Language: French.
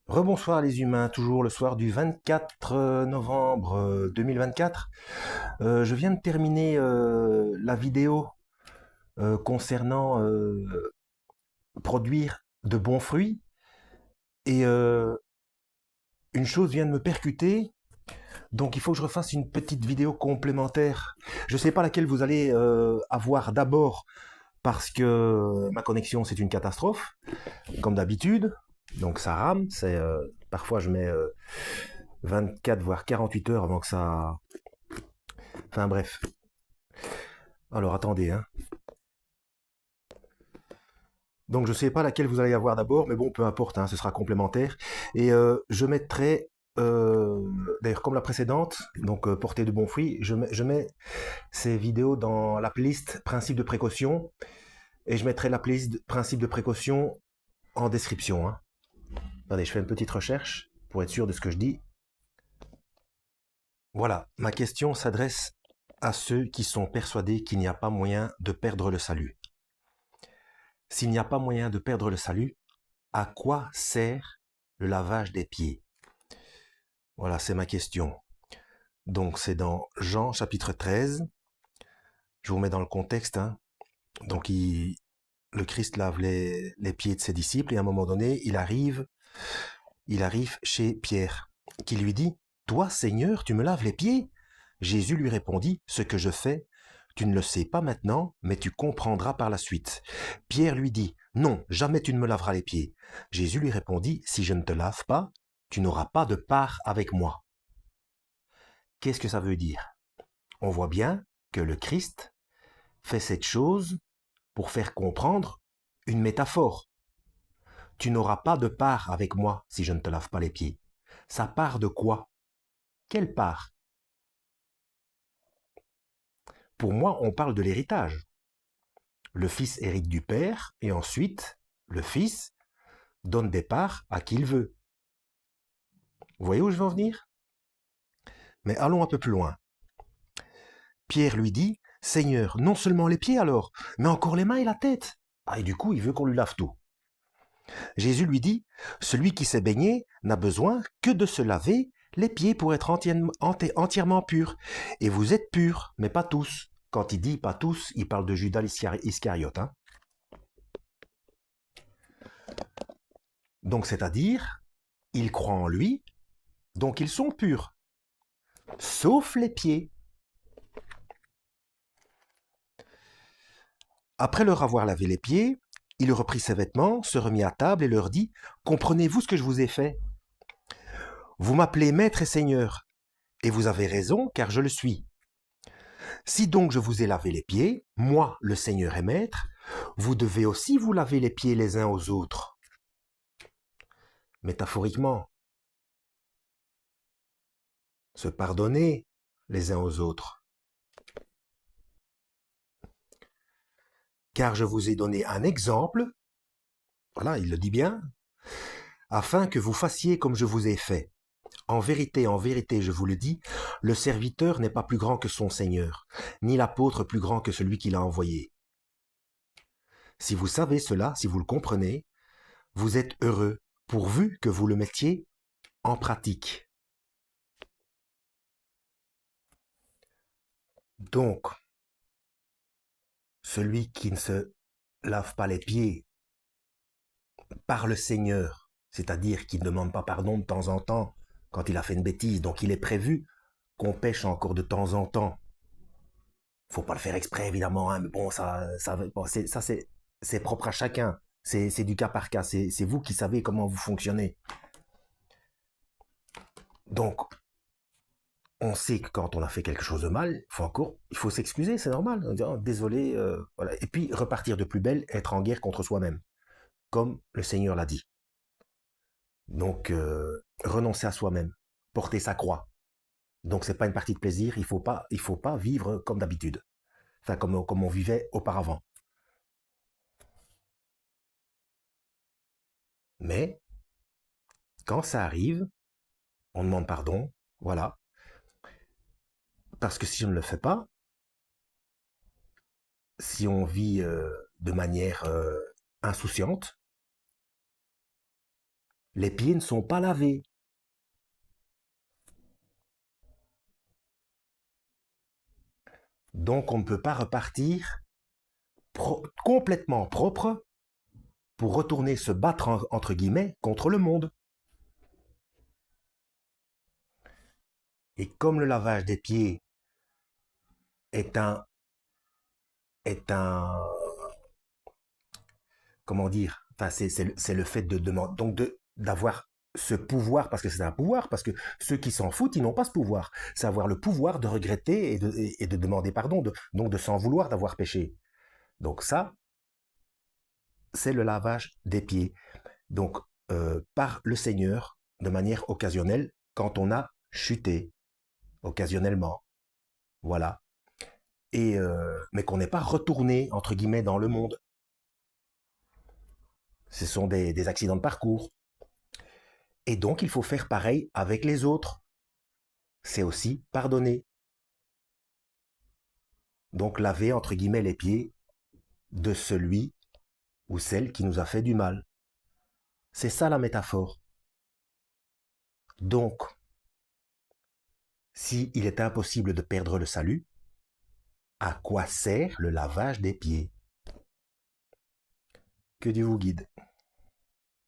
Rebonsoir les humains, toujours le soir du 24 novembre 2024. Je viens de terminer la vidéo concernant produire de bons fruits et une chose vient de me percuter, donc il faut que je refasse une petite vidéo complémentaire. Je ne sais pas laquelle vous allez avoir d'abord parce que ma connexion c'est une catastrophe, comme d'habitude. Donc ça rame, parfois je mets 24 voire 48 heures avant que ça. Enfin bref. Alors attendez, hein. Donc je sais pas laquelle vous allez avoir d'abord, mais bon, peu importe, hein, ce sera complémentaire. Et je mettrai, d'ailleurs comme la précédente, donc portée de bons fruits, je mets ces vidéos dans la playlist principe de précaution, et je mettrai la playlist principe de précaution en description, hein. Attendez, je fais une petite recherche pour être sûr de ce que je dis. Voilà, ma question s'adresse à ceux qui sont persuadés qu'il n'y a pas moyen de perdre le salut. S'il n'y a pas moyen de perdre le salut, à quoi sert le lavage des pieds? Voilà, c'est ma question. Donc, c'est dans Jean chapitre 13. Je vous mets dans le contexte, hein. Donc, le Christ lave les pieds de ses disciples et à un moment donné, il arrive chez Pierre, qui lui dit, Toi, Seigneur, tu me laves les pieds? Jésus lui répondit, Ce que je fais, tu ne le sais pas maintenant, mais tu comprendras par la suite. Pierre lui dit, Non, jamais tu ne me laveras les pieds. Jésus lui répondit, Si je ne te lave pas, tu n'auras pas de part avec moi. Qu'est-ce que ça veut dire? On voit bien que le Christ fait cette chose pour faire comprendre une métaphore. Tu n'auras pas de part avec moi si je ne te lave pas les pieds. Ça part de quoi? Quelle part? Pour moi, on parle de l'héritage. Le fils hérite du père et ensuite, le fils donne des parts à qui il veut. Vous voyez où je veux en venir? Mais allons un peu plus loin. Pierre lui dit, Seigneur, non seulement les pieds alors, mais encore les mains et la tête. Ah, et du coup, il veut qu'on lui lave tout. Jésus lui dit, Celui qui s'est baigné n'a besoin que de se laver les pieds pour être entièrement pur. Et vous êtes purs, mais pas tous. Quand il dit pas tous, il parle de Judas Iscariote, hein. Donc c'est-à-dire, ils croient en lui, donc ils sont purs, sauf les pieds. Après leur avoir lavé les pieds, il reprit ses vêtements, se remit à table et leur dit, Comprenez-vous ce que je vous ai fait? Vous m'appelez maître et seigneur, et vous avez raison, car je le suis. Si donc je vous ai lavé les pieds, moi, le Seigneur et Maître, vous devez aussi vous laver les pieds les uns aux autres. Métaphoriquement, se pardonner les uns aux autres. Car je vous ai donné un exemple, voilà, il le dit bien, afin que vous fassiez comme je vous ai fait. En vérité, je vous le dis, le serviteur n'est pas plus grand que son Seigneur, ni l'apôtre plus grand que celui qui l'a envoyé. Si vous savez cela, si vous le comprenez, vous êtes heureux, pourvu que vous le mettiez en pratique. Donc, celui qui ne se lave pas les pieds par le Seigneur, c'est-à-dire qui ne demande pas pardon de temps en temps quand il a fait une bêtise, donc il est prévu qu'on pêche encore de temps en temps. Faut pas le faire exprès évidemment, hein, mais bon, bon, c'est propre à chacun. C'est du cas par cas. C'est vous qui savez comment vous fonctionnez. Donc, on sait que quand on a fait quelque chose de mal, il faut s'excuser, c'est normal. On dit, oh, désolé, voilà. Et puis repartir de plus belle, être en guerre contre soi-même, comme le Seigneur l'a dit. Donc, renoncer à soi-même, porter sa croix. Donc, c'est pas une partie de plaisir. Il faut pas vivre comme d'habitude, enfin comme on vivait auparavant. Mais quand ça arrive, on demande pardon, voilà. Parce que si on ne le fait pas, si on vit de manière insouciante, les pieds ne sont pas lavés. Donc on ne peut pas repartir complètement propre pour retourner se battre, entre guillemets, contre le monde. Et comme le lavage des pieds est est un, comment dire, enfin c'est le fait de demander, donc d'avoir ce pouvoir, parce que c'est un pouvoir, parce que ceux qui s'en foutent, ils n'ont pas ce pouvoir. C'est avoir le pouvoir de regretter et de demander pardon, donc de s'en vouloir d'avoir péché. Donc ça, c'est le lavage des pieds. Donc par le Seigneur, de manière occasionnelle, quand on a chuté, occasionnellement. Voilà. Mais qu'on n'est pas retourné, entre guillemets, dans le monde. Ce sont des accidents de parcours. Et donc, il faut faire pareil avec les autres. C'est aussi pardonner. Donc, laver, entre guillemets, les pieds de celui ou celle qui nous a fait du mal. C'est ça la métaphore. Donc, si il est impossible de perdre le salut, à quoi sert le lavage des pieds? Que Dieu vous guide.